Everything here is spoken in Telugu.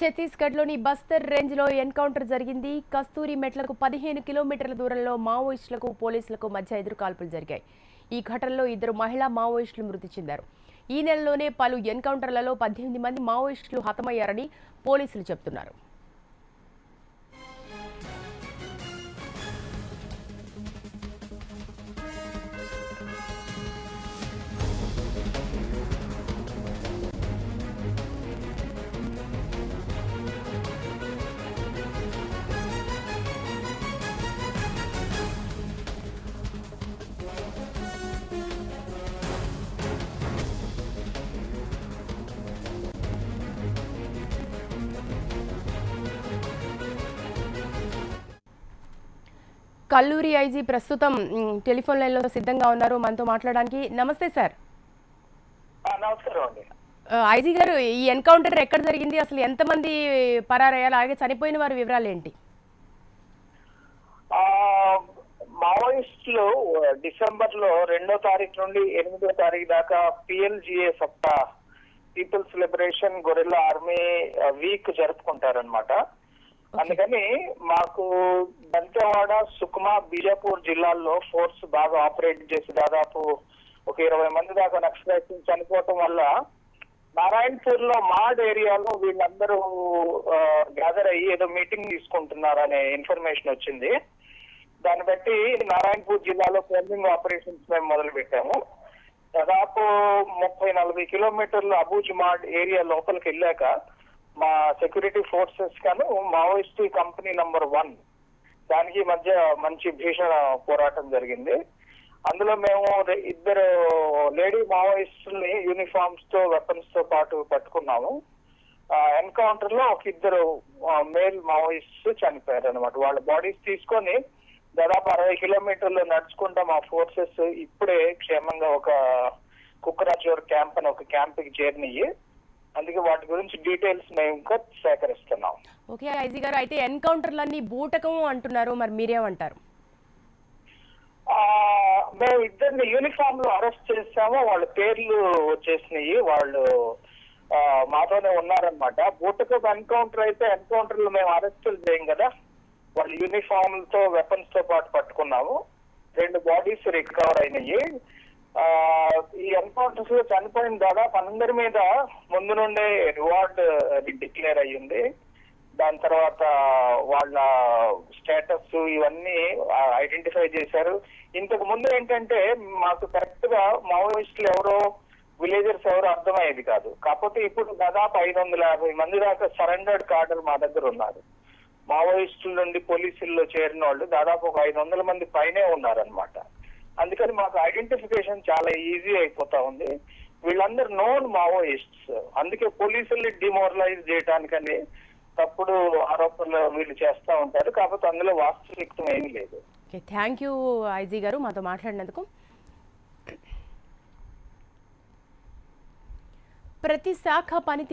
ఛత్తీస్గఢ్లోని బస్తర్ రేంజ్లో ఎన్కౌంటర్ జరిగింది. కస్తూరి మెట్లకు 15 కిలోమీటర్ల దూరంలో మావోయిస్టులకు పోలీసులకు మధ్య ఎదురుకాల్పులు జరిగాయి. ఈ ఘటనలో 2 మహిళా మావోయిస్టులు మృతి చెందారు. ఈ నెలలోనే పలు ఎన్కౌంటర్లలో 18 మంది మావోయిస్టులు హతమయ్యారని పోలీసులు చెబుతున్నారు. కల్లూరి ఐజీ ప్రస్తుతం టెలిఫోన్ లైన్లో సిద్ధంగా ఉన్నారు మనతో మాట్లాడడానికి. నమస్తే సార్. నమస్కారం అండి. ఐజీ గారు, ఈ ఎన్కౌంటర్ ఎక్కడ జరిగింది, అసలు ఎంతమంది పరారయ్యారు, అలాగే చనిపోయిన వారి వివరాలు ఏంటి? మావోయిస్టులు డిసెంబర్ లో 2వ తారీఖు నుండి 8వ తారీఖు దాకా పిఎల్జిఏ సప్తా people's liberation guerrilla army week జరుపుకుంటారనమాట. అందుకని మాకు దంతెవాడ, సుక్మా, బీజాపూర్ జిల్లాల్లో ఫోర్స్ బాగా ఆపరేట్ చేసి దాదాపు ఒక 20 మంది దాకా నక్సలైట్లు చనిపోవటం వల్ల నారాయణపూర్ లో మాడ్ ఏరియాలో వీళ్ళందరూ గ్యాదర్ అయ్యి ఏదో మీటింగ్ తీసుకుంటున్నారనే ఇన్ఫర్మేషన్ వచ్చింది. దాన్ని బట్టి నారాయణపూర్ జిల్లాలో కోంబింగ్ ఆపరేషన్స్ మేము మొదలు పెట్టాము. దాదాపు 30-40 కిలోమీటర్లు అబూజ్ మాడ్ ఏరియా లోపలికి వెళ్ళాక మా సెక్యూరిటీ ఫోర్సెస్ గాను మావోయిస్ట్ కంపెనీ నంబర్ 1 దానికి మధ్య మంచి భీషణ పోరాటం జరిగింది. అందులో మేము 2 లేడీ మావోయిస్టుల్ని యూనిఫామ్స్ తో వెపన్స్ తో పాటు పట్టుకున్నాము. ఎన్కౌంటర్ లో ఒక 2 మేల్ మావోయిస్ట్స్ చనిపోయారు అనమాట. వాళ్ళ బాడీస్ తీసుకొని దాదాపు 60 కిలోమీటర్లు నడుచుకుంటా మా ఫోర్సెస్ ఇప్పుడే క్షేమంగా ఒక కుక్కరాచూర్ క్యాంప్ అని ఒక క్యాంప్ కి చేరినాయి. అందుకే వాటి గురించి డీటెయిల్స్ మేము ఇంకా సేకరిస్తున్నాం. ఓకే ఐజీ గారు, అయితే ఎన్కౌంటర్లన్నీ బూటకం అంటున్నారు, మరి మీరేమంటారు? మేము 2 యూనిఫామ్ లో అరెస్ట్ చేసాము. వాళ్ళ పేర్లు వచ్చేసినాయి. వాళ్ళు మాతోనే ఉన్నారనమాట. బూటకం ఎన్కౌంటర్ అయితే ఎన్కౌంటర్ లో మేము అరెస్టులు చేయం కదా. వాళ్ళ యూనిఫామ్ తో వెపన్స్ తో పాటు పట్టుకున్నాము. 2 బాడీస్ రికవర్ అయినాయి. ఈ ఎన్కౌంటర్స్ లో చనిపోయిన దాదాపు అందరి మీద ముందు నుండే రివార్డ్ డిక్లేర్ అయ్యింది. దాని తర్వాత వాళ్ళ స్టేటస్ ఇవన్నీ ఐడెంటిఫై చేశారు. ఇంతకు ముందు ఏంటంటే మాకు కరెక్ట్ గా మావోయిస్టులు ఎవరో విలేజర్స్ ఎవరో అర్థమయ్యేది కాదు. కాకపోతే ఇప్పుడు దాదాపు 550 మంది దాకా సరెండర్డ్ కార్డర్ మా దగ్గర ఉన్నారు. మావోయిస్టుల నుండి పోలీసుల్లో చేరిన వాళ్ళు దాదాపు ఒక 500 మంది పైనే ఉన్నారనమాట. అందుకని మాకు ఐడెంటిఫికేషన్ చాలా ఈజీ అయిపోతా ఉంది. వీళ్ళందరూ నోన్ మావోయిస్ట్స్. అందుకే పోలీసుల్ని డిమోరలైజ్ చేయడానికని తప్పుడు ఆరోపణలు వీళ్ళు చేస్తూ ఉంటారు. కాకపోతే అందులో వాస్తవికత ఏమీ లేదు. థ్యాంక్ యూ ఐజీ గారు మాతో మాట్లాడినందుకు. ప్రతి శాఖ పని